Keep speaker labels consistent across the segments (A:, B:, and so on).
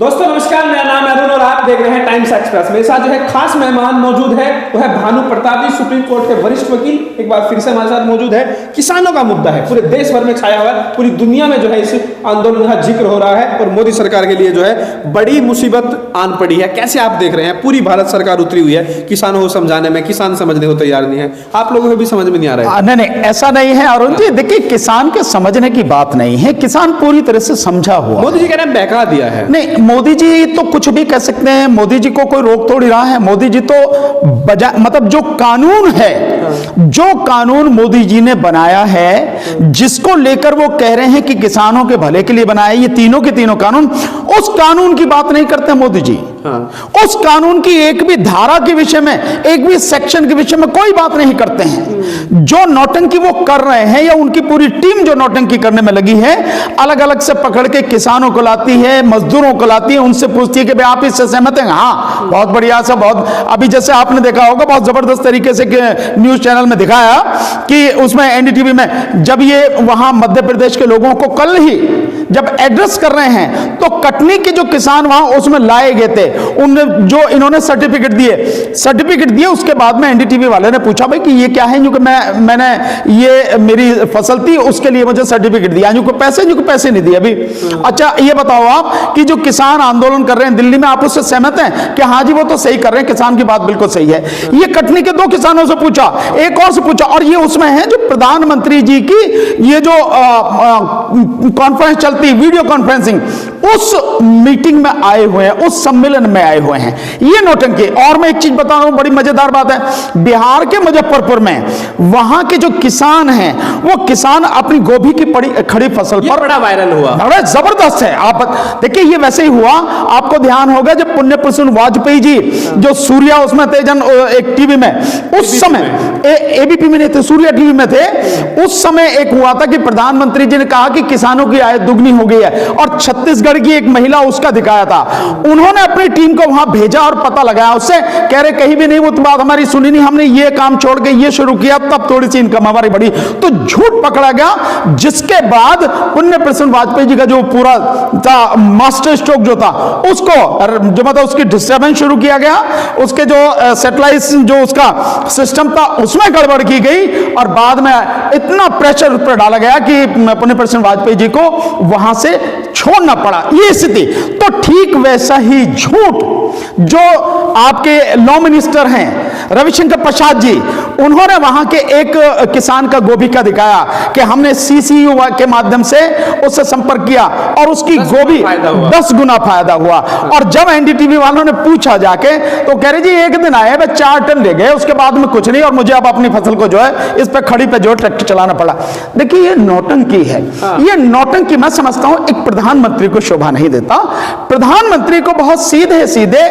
A: दोस्तों नमस्कार, मेरा नाम है अरुण और आप देख रहे हैं टाइम्स एक्सप्रेस। मेरे साथ जो है खास मेहमान मौजूद है, वो है भानु प्रताप जी, सुप्रीम कोर्ट के वरिष्ठ वकील। एक बार फिर से हमारे साथ मौजूद है। किसानों का मुद्दा है, पूरे देश भर में छाया हुआ है, पूरी दुनिया में जो है इस आंदोलन का जिक्र हो रहा है और मोदी सरकार के लिए जो है बड़ी मुसीबत आन पड़ी है। कैसे आप देख रहे हैं? पूरी भारत सरकार उतरी हुई है किसानों को समझाने में, किसान समझने को तैयार नहीं है। आप लोगों को भी समझ में नहीं आ रहा है?
B: नहीं, ऐसा नहीं है अरुण जी। देखिए, किसान के समझने की बात नहीं है, किसान पूरी तरह से समझा हुआ।
A: मोदी जी कह रहे हैं बहका दिया है।
B: नहीं, मोदी जी तो कुछ भी कह सकते हैं, मोदी जी को कोई रोक थोड़ी रहा है। मोदी जी तो मतलब जो कानून है, जो कानून मोदी जी ने बनाया है, जिसको लेकर वो कह रहे हैं कि किसानों के भले के लिए बनाया, ये तीनों के तीनों कानून, उस कानून की बात नहीं करते मोदी जी। उस कानून की एक भी धारा के विषय में, एक भी सेक्शन के विषय में कोई बात नहीं करते हैं। जो नौटंकी वो कर रहे हैं, या उनकी पूरी टीम जो नौटंकी करने में लगी है, अलग अलग से पकड़ के किसानों को लाती है, मजदूरों को लाती है, उनसे पूछती है कि भाई आप इससे सहमत हैं? हाँ, बहुत बढ़िया सा। बहुत अभी जैसे आपने देखा होगा, बहुत जबरदस्त तरीके से न्यूज चैनल में दिखाया कि उसमें एनडीटीवी में जब ये वहां मध्य प्रदेश के लोगों को कल ही जब एड्रेस कर रहे हैं, तो कटनी के जो किसान वहां उसमें लाए गए थे, उनने जो इन्होंने सर्टिफिकेट दिए, उसके बाद में एनडीटीवी वाले ने पूछा भाई कि ये क्या है? क्योंकि मैंने ये मेरी फसल थी, उसके लिए मुझे सर्टिफिकेट दिया, जो पैसे नहीं दिए अभी। अच्छा, ये बताओ आप कि जो किसान आंदोलन कर रहे हैं दिल्ली में, आप उससे सहमत हैं कि हाँ जी वो तो सही कर रहे हैं, किसान की बात बिल्कुल सही है? ये कटनी के 2 किसानों से पूछा, एक और से पूछा, और ये उसमें है जो प्रधानमंत्री जी की ये जो कॉन्फ्रेंस चलती, वीडियो कॉन्फ्रेंसिंग, उस मीटिंग में आए हुए हैं, उस सम्मेलन में आए हुए हैं। ये नौटंकी। और मैं एक चीज बता रहा हूं, बड़ी मजेदार बात है। बिहार के मुजफ्फरपुर में वहां के जो किसान हैं, वो किसान अपनी गोभी की खड़ी फसल पर,
A: बड़ा वायरल हुआ,
B: बड़ा जबरदस्त है। आप देखिए, ये वैसे ही हुआ। आपको ध्यान होगा जब पुण्य पुरुष वाजपेयी जी जो सूर्या उसमें थे, एक टीवी में, उस समय एबीपी में नहीं थे, सूर्या टीवी में थे, उस समय एक हुआ था कि प्रधानमंत्री जी ने कहा कि किसानों की आय दुगनी हो गई है, और छत्तीसगढ़ की एक महिला उसका दिखाया था। उन्होंने अपनी टीम को वहां भेजा और पता लगाया उससे, कह रहे कहीं भी नहीं वो बात हमारी सुनी नहीं, हमने ये काम छोड़ के ये शुरू किया, तब थोड़ी सी इनकम हमारी बढ़ी। तो झूठ पकड़ा गया, जिसके बाद पुण्य प्रसन्न वाजपेयी जी का जो पूरा था मास्टर स्ट्रोक जो था, उसको जो मतलब उसकी डिस्टर्बेंस शुरू किया गया, उसके जो सैटेलाइट जो उसका सिस्टम था उसमें गड़बड़ की गई, और बाद में इतना प्रेशर उस पर डाला गया कि पुण्य प्रसन्न वाजपेयी जी को वहां से छोड़ना पड़ा। ये स्थिति तो ठीक वैसा ही झूठ जो आपके लॉ मिनिस्टर हैं रविशंकर प्रसाद जी, उन्होंने वहां के एक किसान का गोभी का दिखाया कि हमने सीसीयू के माध्यम से उससे संपर्क किया और उसकी गोभी 10 गुना फायदा हुआ। और जब एनडीटीवी वालों ने पूछा जाके, तो कह रहे जी एक दिन आए, 4 टन ले गए, उसके बाद में कुछ नहीं, और मुझे अब अपनी फसल को जो है इस पे खड़ी पे जो ट्रैक्टर चलाना पड़ा। देखिए, ये नौटंकी है। ये नौटंकी मैं समझता हूं एक प्रधानमंत्री को शोभा नहीं देता। प्रधानमंत्री को बहुत सीधे सीधे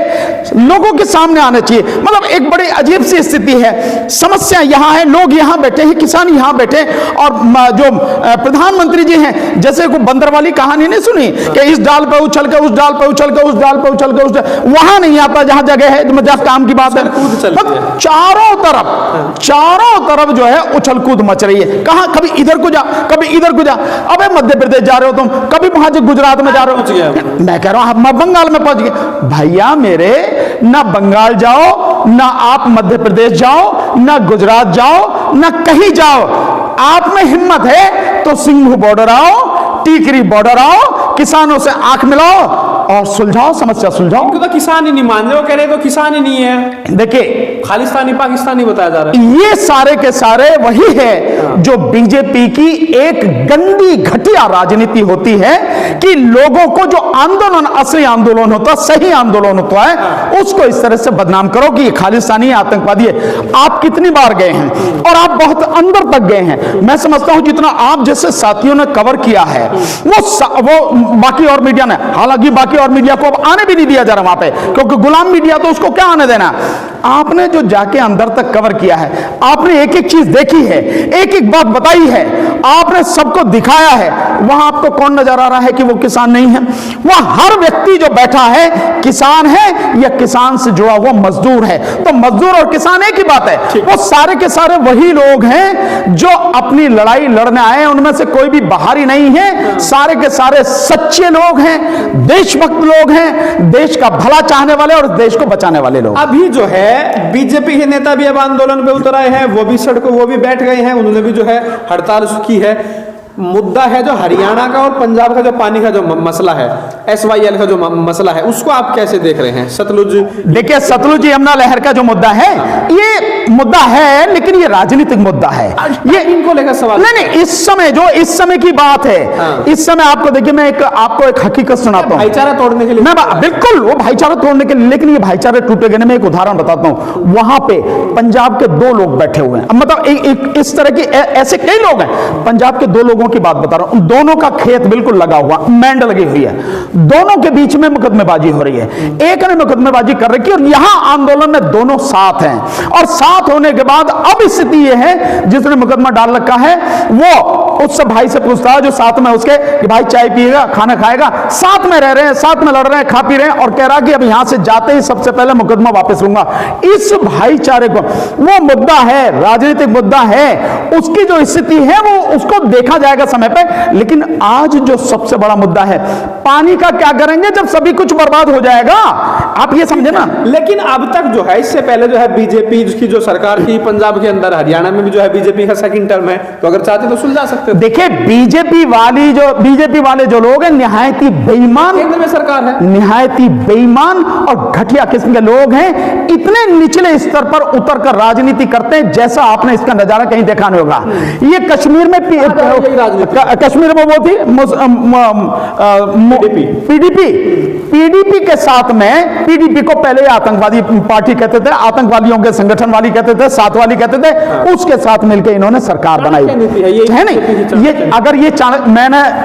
B: लोगों के सामने आना चाहिए। मतलब एक बड़ी अजीब सी स्थिति है, समस्या यहां है, लोग यहां बैठे हैं, किसान यहां बैठे, और जो प्रधानमंत्री जी हैं, जैसे कोई बंदर वाली कहानी नहीं सुनी कि इस डाल पे उछल के उस डाल पे उछल के उस डाल पे उछल के उस डाल, वहां नहीं आता जहां जगह है, मजाक काम की बात है। चारों तरफ जो है उछल कूद मच रही है। कहां कभी इधर को जा, कभी इधर को जा। अबे मध्य प्रदेश जा रहे हो तुम, कभी वहां जो गुजरात में जा रहे हो, मैं कह रहा हूं हम बंगाल में पहुंच गए। भैया मेरे, ना बंगाल जाओ, ना आप मध्य प्रदेश जाओ, ना गुजरात जाओ, ना कहीं जाओ। आप में हिम्मत है तो सिंघू बॉर्डर आओ, टीकरी बॉर्डर आओ, किसानों से आंख मिलाओ और सुलझाओ, समस्या सुलझाओ।
A: तो किसान ही नहीं मान रहे, वो कह रहे तो किसान ही नहीं है।
B: देखिए,
A: खालिस्तानी पाकिस्तानी बताया जा रहा है।
B: ये सारे के सारे वही है जो बीजेपी की एक गंदी घटिया राजनीति होती है कि लोगों को जो आंदोलन, असली आंदोलन होता, सही आंदोलन होता है, उसको इस तरह से बदनाम करो कि ये खालिस्तानी है, आतंकवादी है। आप कितनी बार गए हैं और आप बहुत अंदर तक गए हैं। मैं समझता हूं जितना आप जैसे साथियों ने कवर किया है, वो बाकी और मीडिया ने, हालांकि बाकी और मीडिया को अब आने भी नहीं दिया जा रहा वहां पे, क्योंकि गुलाम मीडिया तो उसको क्या आने देना। आपने जो जाके अंदर तक कवर किया है, आपने एक एक चीज देखी है, एक एक बात बताई है, आपने सबको दिखाया है, वहां आपको कौन नजर आ रहा है कि वो किसान नहीं है? वहां हर व्यक्ति जो बैठा है किसान है या किसान से जुड़ा हुआ मजदूर है। तो मजदूर और किसान एक ही बात है, वो सारे के सारे वही लोग हैं जो अपनी लड़ाई लड़ने आए हैं, उनमें से कोई भी बाहरी नहीं है, सारे के सारे सच्चे लोग हैं, देशभक्त लोग हैं, देश का भला चाहने वाले और देश को बचाने वाले लोग।
A: अभी जो है बीजेपी के नेता भी अब आंदोलन पे उतर आए हैं, वो भी सड़कों, वो भी बैठ गए हैं, उन्होंने भी जो है हड़ताल की है। मुद्दा है जो हरियाणा का और पंजाब का जो पानी का जो मसला है, SYL का जो मसला है, उसको आप कैसे देख रहे हैं? सतलुज,
B: देखिए सतलुज यमुना लहर का जो मुद्दा है, ये मुद्दा है लेकिन ये राजनीतिक मुद्दा है। ये
A: इनको लेकर सवाल
B: नहीं, इस समय की बात है। इस समय आपको देखिए, मैं आपको एक हकीकत सुनाता हूं।
A: भाईचारा तोड़ने के लिए,
B: मैं बिल्कुल वो भाईचारा तोड़ने के लिए, लेकिन ये भाईचारे टूटेगे ना। मैं एक उदाहरण बताता हूं। वहां पे पंजाब के दो लोग बैठे हुए हैं, मतलब इस तरह की ऐसे कई लोग हैं। पंजाब के दो लोगों की बात बता रहा हूं, दोनों का खेत बिल्कुल लगा हुआ, मैंड लगी हुई है, दोनों के बीच में मुकदमेबाजी हो रही है। एक ने मुकदमेबाजी कर रखी और यहां आंदोलन में दोनों साथ हैं, और साथ होने के बाद अब स्थिति यह है, जिसने मुकदमा डाल रखा है वो उस भाई से पूछता है जो साथ में उसके, कि भाई चाय पिएगा, खाना खाएगा, साथ में रह रहे हैं, साथ में लड़ रहे हैं, खा पी रहे हैं, और कह रहा कि अब यहां से जाते ही सबसे पहले मुकदमा वापस लूंगा। इस भाईचारे को, वो मुद्दा है, राजनीतिक मुद्दा है, उसकी जो स्थिति है वो उसको देखा जाएगा समय पे। लेकिन आज जो सबसे बड़ा मुद्दा है, पानी का क्या करेंगे जब सभी कुछ बर्बाद हो जाएगा? आप ये समझे ना।
A: लेकिन अब तक जो है, इससे पहले जो है बीजेपी की जो सरकार थी पंजाब के अंदर, हरियाणा में भी जो है बीजेपी का सेकंड टर्म है, तो अगर चाहते तो सुलझा सकते।
B: देखिए बीजेपी वाले जो लोग हैं, निहायती बेईमान,
A: केंद्र में सरकार है,
B: निहायती बेईमान और घटिया किस्म के लोग हैं। इतने निचले स्तर पर उतर कर राजनीति करते हैं जैसा आपने इसका नजारा कहीं देखा नहीं होगा। ये कश्मीर में कश्मीर में वो थी पीडीपी के साथ में, पीडीपी को पहले आतंकवादी पार्टी कहते थे, आतंकवादियों के संगठन वाली कहते थे, साथ वाली कहते थे, उसके साथ मिलकर इन्होंने सरकार बनाई है। नहीं, ये अगर ये चाणक्य,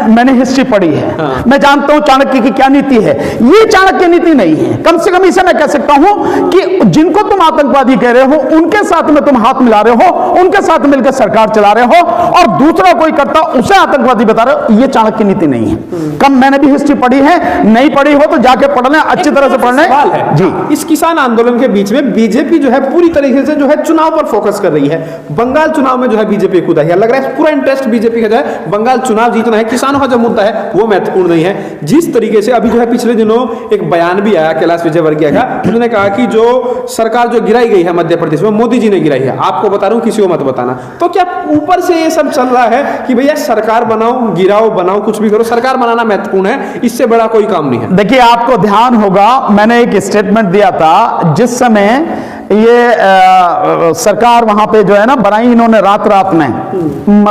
B: मैंने हिस्ट्री पढ़ी है, मैं जानता हूं चाणक्य की क्या नीति है। ये चाणक्य नीति नहीं है। कम से कम इसे मैं कह सकता हूं कि जिनको तुम आतंकवादी कह रहे हो, उनके साथ में तुम हाथ मिला रहे हो, उनके साथ मिलकर सरकार चला रहे हो, और दूसरा कोई करता उसे आतंकवादी बता रहे हो, ये चाणक्य नीति नहीं है। कम मैंने भी हिस्ट्री पढ़ी है, नहीं पढ़ी हो तो जाके पढ़ लें, अच्छी तरह से पढ़ लें।
A: सवाल है जी, इस किसान आंदोलन के बीच में बीजेपी जो है पूरी तरीके से जो है चुनाव पर फोकस कर रही है। बंगाल चुनाव में जो है बीजेपी कूदा है, लग रहा है पूरा इंटरेस्ट बीजेपी का जो है बंगाल चुनाव जीतना है, किसानों का जो मुद्दा है वो महत्वपूर्ण नहीं है। जिस तरीके से अभी जो है पिछले दिनों एक बयान भी आया कैलाश विजयवर्गीय का, उन्होंने कहा कि जो सरकार जो गिराई गई है मध्य प्रदेश में, मोदी जी ने गिराई है, आपको बता रहा हूं, किसी को मत बताना। तो क्या ऊपर से ये सब चल रहा है कि भैया सरकार बनाओ, गिराओ, बनाओ, कुछ भी करो, सरकार बनाना महत्वपूर्ण है, इससे बड़ा कोई काम नहीं है?
B: देखिए आपको ध्यान होगा, मैंने एक स्टेटमेंट दिया था जिस समय ये सरकार वहां पे जो है ना बनाई इन्होंने रात में,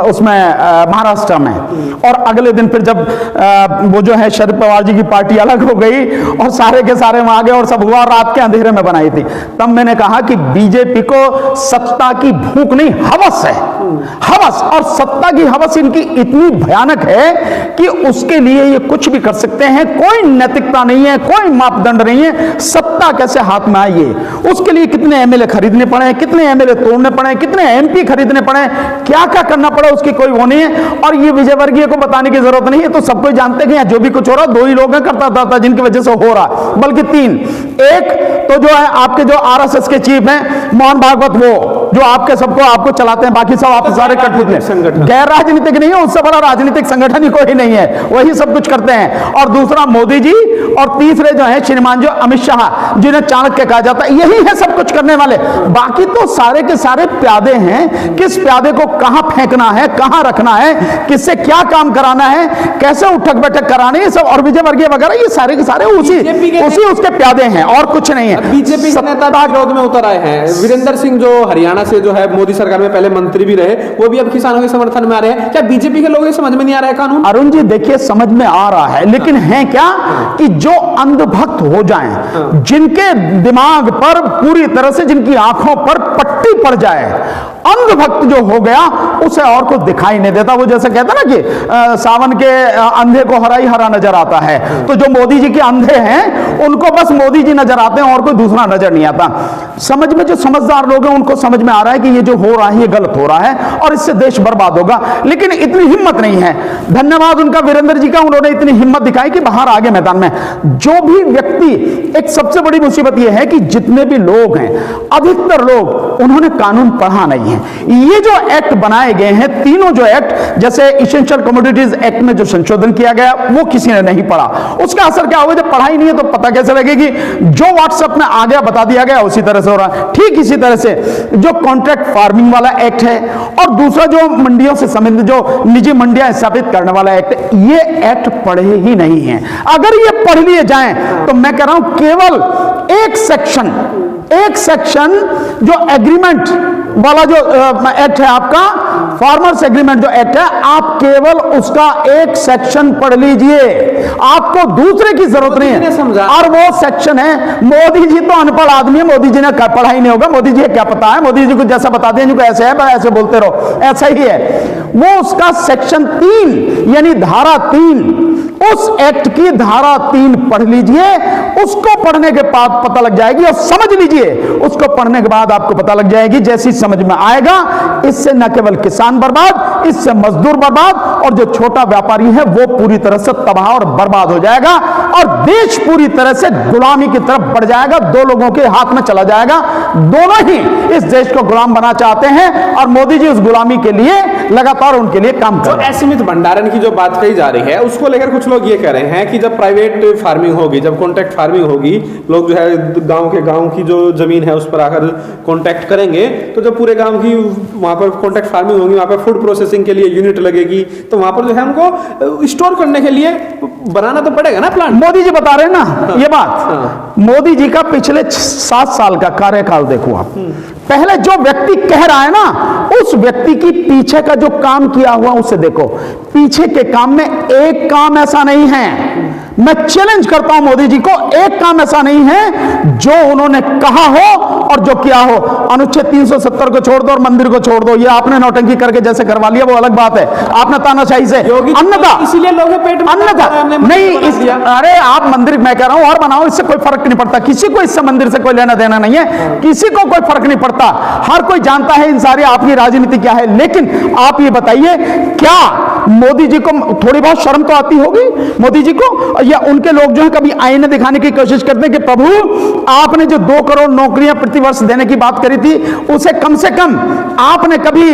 B: उसमें महाराष्ट्र में, और अगले दिन फिर जब वो जो है शरद पवार जी की पार्टी अलग हो गई और सारे के सारे वहां आ गए और सब हुआ, रात के अंधेरे में बनाई थी, तब मैंने कहा कि बीजेपी को सत्ता की भूख नहीं, हवस है, हवस, और सत्ता की हवस इनकी इतनी भयानक है कि उसके लिए ये कुछ भी कर सकते हैं। कोई नैतिकता नहीं है, कोई मापदंड नहीं है, सत्ता कैसे हाथ में आई है, उसके लिए कितने एमएलए खरीदने पड़े, कितने एमएलए तोड़ने पड़े, कितने एमपी खरीदने पड़े, क्या क्या करना पड़ा, उसकी कोई वो नहीं है। और ये विजयवर्गीय को बताने की जरूरत नहीं है, तो सबको जानते हैं जो भी कुछ हो रहा, दो ही लोग करता था जिनकी वजह से हो रहा, बल्कि तीन। एक तो जो है आपके जो आरएसएस के चीफ हैं मोहन भागवत, वो जो आपको चलाते हैं, बाकी सब आप सारे कठपुतले संगठन, गैर राजनीतिक नहीं है, उससे बड़ा राजनीतिक संगठन ही कोई नहीं है, वही सब कुछ करते हैं। और दूसरा मोदी जी, और तीसरे जो है श्रीमान जो अमित शाह, जिन्हें चाणक्य कहा जाता है, यही है सब कुछ करने वाले। बाकी तो सारे के सारे प्यादे हैं, किस प्यादे को कहां फेंकना है, कहां रखना है, किससे क्या काम कराना है, कैसे उठक बैठक करानी है, सब। और विजयवर्गीय वगैरह ये सारे के सारे उसी उसके प्यादे हैं और कुछ नहीं है।
A: बीजेपी के नेता विरोध में उतर आए हैं। वीरेंद्र सिंह जो हरियाणा हरियाणा से जो है मोदी सरकार में पहले मंत्री भी रहे, वो भी अब किसानों के समर्थन में आ रहे हैं। क्या बीजेपी के लोगों को समझ में नहीं आ रहा है कानून?
B: अरुण जी देखिए, समझ में आ रहा है, लेकिन है क्या कि जो अंधभक्त हो जाएं, जिनके दिमाग पर पूरी तरह से, जिनकी आंखों पर पट्टी पड़ जाए, अंधभक्त जो हो गया उसे और कुछ दिखाई नहीं देता। वो जैसे कहता ना कि सावन के अंधे को हरा ही हरा नजर आता है, तो जो मोदी जी के अंधे हैं उनको बस मोदी जी नजर आते हैं और कोई दूसरा नजर नहीं आता। समझ में जो समझदार लोग हैं उनको समझ में आ रहा है कि ये जो हो रहा है ये गलत हो रहा है और इससे देश बर्बाद होगा, लेकिन इतनी हिम्मत नहीं है। धन्यवाद उनका, वीरेंद्र जी का, उन्होंने इतनी हिम्मत दिखाई कि बाहर आगे मैदान में। जो भी व्यक्ति, एक सबसे बड़ी मुसीबत यह है कि जितने भी लोग हैं, अधिकतर लोग उन्होंने कानून पढ़ा नहीं है। ये जो एक्ट बनाए गए हैं, तीनों जो एक्ट, जैसे इसेंशियल कमोडिटीज एक्ट में जो संशोधन किया गया वो किसी ने नहीं पढ़ा, उसका असर क्या होगा? जब पढ़ाई नहीं है तो पता कैसे लगेगी? जो व्हाट्सएप में आ गया बता दिया गया उसी तरह से हो रहा है। ठीक इसी तरह से जो कॉन्ट्रैक्ट फार्मिंग वाला एक्ट है और दूसरा जो मंडियों से संबंधित जो निजी मंडियां स्थापित करने वाला एक्ट, ये एक्ट पढ़े ही नहीं है। अगर ये पढ़ लिए जाएं तो मैं कह रहा हूं केवल एक सेक्शन जो एग्रीमेंट वाला जो एक्ट है आपका, फार्मर्स एग्रीमेंट जो एक्ट है, आप केवल उसका एक सेक्शन पढ़ लीजिए, आपको दूसरे की जरूरत नहीं है। और वो सेक्शन है, मोदी जी तो अनपढ़ आदमी है, मोदी जी ने पढ़ा ही नहीं होगा, मोदी जी क्या पता है? मोदी जी को जैसा बता दें इनको ऐसे है, ऐसे बोलते रहो, ऐसा ही है। वो उसका सेक्शन 3 यानी धारा 3, उस एक्ट की धारा 3 पढ़ लीजिए, उसको पढ़ने के बाद पता लग जाएगी, और समझ लीजिए, उसको पढ़ने के बाद आपको पता लग जाएगी, जैसी समझ में आएगा, इससे न केवल किसान बर्बाद, इससे मजदूर बर्बाद, और जो छोटा व्यापारी है वो पूरी तरह से तबाह और बर्बाद हो जाएगा, और देश पूरी तरह से गुलामी की तरफ बढ़ जाएगा, दो लोगों के हाथ में चला जाएगा। दोनों ही इस देश को गुलाम बना चाहते हैं और मोदी जी उस गुलामी के लिए लगातार उनके लिए काम कर रहे हैं।
A: असीमित भंडारण की जो बात कही जा रही है उसको लेकर कुछ लोग ये कह रहे हैं कि जब प्राइवेट फार्मिंग होगी, जब कॉन्ट्रैक्ट फार्मिंग होगी, लोग जो है गांव की जो जमीन है उस पर आकर कॉन्ट्रैक्ट करेंगे, तो जब पूरे गांव की वहां पर कॉन्ट्रैक्ट फार्मिंग होगी, वहां पर फूड प्रोसेसिंग के लिए यूनिट लगेगी, तो वहां पर जो है हमको स्टोर करने के लिए बनाना तो पड़ेगा ना प्लांट।
B: मोदी जी बता रहे हैं ना ये बात। मोदी जी का पिछले 7 साल का कार्यकाल देखो आप। पहले जो व्यक्ति कह रहा है ना, उस व्यक्ति की पीछे का जो काम किया हुआ उसे देखो। पीछे के काम में एक काम ऐसा नहीं है, मैं चैलेंज करता हूं मोदी जी को, एक काम ऐसा नहीं है जो उन्होंने कहा हो और जो किया हो। अनुच्छेद 370 को छोड़ दो और मंदिर को छोड़ दो, ये आपने नौटंकी करके जैसे करवा लिया वो अलग बात है, आपने तानाशाही से। अन्यथा
A: इसीलिए लोग पेट में
B: नहीं, अरे आप मंदिर, मैं कह रहा हूं और बनाओ, इससे कोई फर्क नहीं पड़ता, किसी को इससे मंदिर से कोई लेना देना नहीं है, किसी को कोई फर्क नहीं पड़ता। हर कोई जानता है इन सारी आपकी राजनीति क्या है। लेकिन आप ये बताइए, क्या मोदी जी को थोड़ी बहुत शर्म तो आती होगी मोदी जी को? या उनके लोग जो है कभी आईने दिखाने की कोशिश करते हैं कि प्रभु आपने जो 2 करोड़ नौकरियां प्रतिवर्ष देने की बात करी थी, उसे कम से कम आपने कभी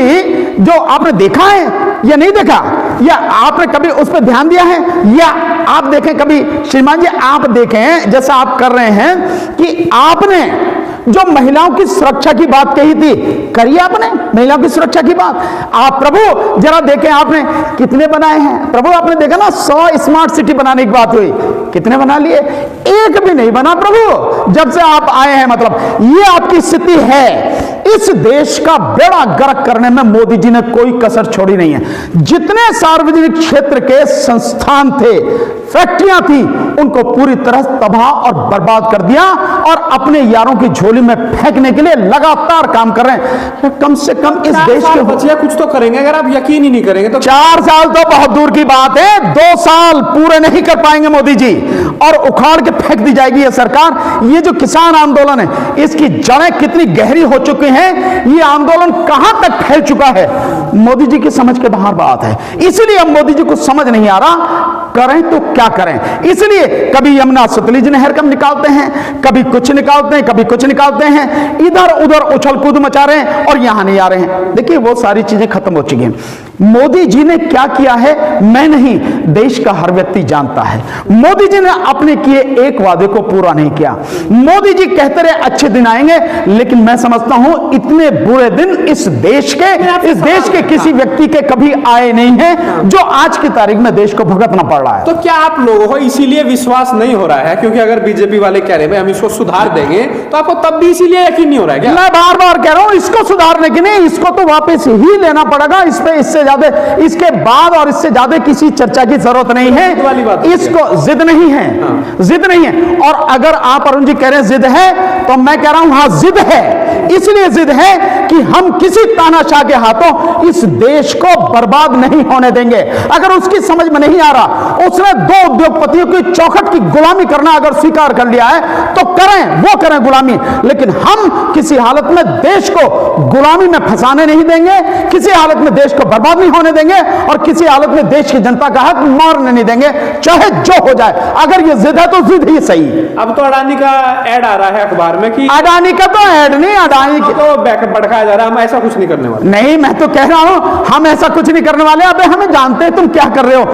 B: जो आपने देखा है या नहीं देखा, या आपने कभी उस पर ध्यान दिया है? या आप देखें कभी, श्रीमान जी आप देखें, जैसा आप कर रहे हैं कि आपने जो महिलाओं की सुरक्षा की बात कही थी, करिए आपने महिलाओं की सुरक्षा की बात। आप प्रभु जरा देखें आपने कितने बनाए हैं? प्रभु आपने देखा ना 100 स्मार्ट सिटी बनाने की बात हुई, कितने बना लिए? एक भी नहीं बना प्रभु जब से आप आए हैं। मतलब ये आपकी स्थिति है। इस देश का बेड़ा गर्क करने में मोदी जी ने कोई कसर छोड़ी नहीं है। जितने सार्वजनिक क्षेत्र के संस्थान थे, फैक्ट्रियां थी, उनको पूरी तरह तबाह और बर्बाद कर दिया और अपने यारों की झोली में फेंकने के लिए लगातार काम कर रहे हैं। कम से कम इस देश के
A: बच्चे कुछ तो करेंगे। अगर आप यकीन ही नहीं करेंगे तो
B: 4 साल तो बहुत दूर की बात है, 2 साल पूरे नहीं कर पाएंगे मोदी जी और उखाड़ के फेंक दी जाएगी ये सरकार। ये जो किसान आंदोलन है, इसकी जड़ें कितनी गहरी हो चुकी हैं, ये आंदोलन कहां तक फैल चुका है, मोदी जी की समझ के बाहर बात है। इसलिए अब मोदी जी को समझ नहीं आ रहा करें तो क्या करें। इसलिए कभी यमुना सतलुज नहर कम निकालते हैं, कभी कुछ निकालते हैं, कभी कुछ निकालते हैं, इधर उधर उछल कूद मचा रहे हैं और यहां नहीं आ रहे हैं। देखिए वो सारी चीजें खत्म हो चुकी हैं। मोदी जी ने क्या किया है मैं नहीं, देश का हर व्यक्ति जानता है। मोदी जी ने अपने किए एक वादे को पूरा नहीं किया। मोदी जी कहते रहे अच्छे दिन आएंगे, लेकिन मैं समझता हूं इतने बुरे दिन इस देश के ऐसे किसी व्यक्ति के कभी आए नहीं है जो आज की तारीख में देश को भुगतना पड़ रहा है।
A: तो क्या आप लोगों को इसीलिए विश्वास नहीं हो रहा है? क्योंकि अगर बीजेपी वाले कह रहे हैं भाई हम इसको सुधार देंगे, तो आपको तब भी इसीलिए यकीन नहीं हो रहा है क्या?
B: मैं बार बार कह रहा हूं इसको सुधारने की नहीं, इसको तो वापस ही लेना पड़ेगा। इस पे इससे ज्यादा, इसके बाद और इससे ज्यादा किसी चर्चा की जरूरत नहीं है।
A: जिद वाली बात
B: इसको जिद नहीं है, जिद नहीं है। और अगर आप अरुण जी कह रहे हैं जिद है, तो मैं कह रहा हूं हां जिद है। इसलिए जिद है कि हम किसी तानाशाह के हाथों इस देश को बर्बाद नहीं होने देंगे। अगर उसकी समझ में नहीं आ रहा, उसने दो उद्योगपतियों की चौखट की गुलामी करना अगर स्वीकार कर लिया है तो करें, वो करें गुलामी, लेकिन हम किसी हालत में देश को गुलामी में फंसाने नहीं देंगे, किसी हालत में देश को बर्बाद नहीं होने देंगे और किसी हालत में देश की जनता का हक मारने नहीं देंगे, चाहे जो हो जाए। अगर ये जिद है तो जिद ही सही।
A: अब तो अडानी का ऐड आ रहा है अखबार में कि
B: अडानी का तो ऐड नहीं, अडानी
A: तो बैकअप भड़काया जा रहा है, हम ऐसा कुछ नहीं करने वाले।
B: नहीं, मैं तो कह रहा हूं हम ऐसा कुछ नहीं करने वाले। अबे हमें जानते हैं तुम क्या कर रहे हो।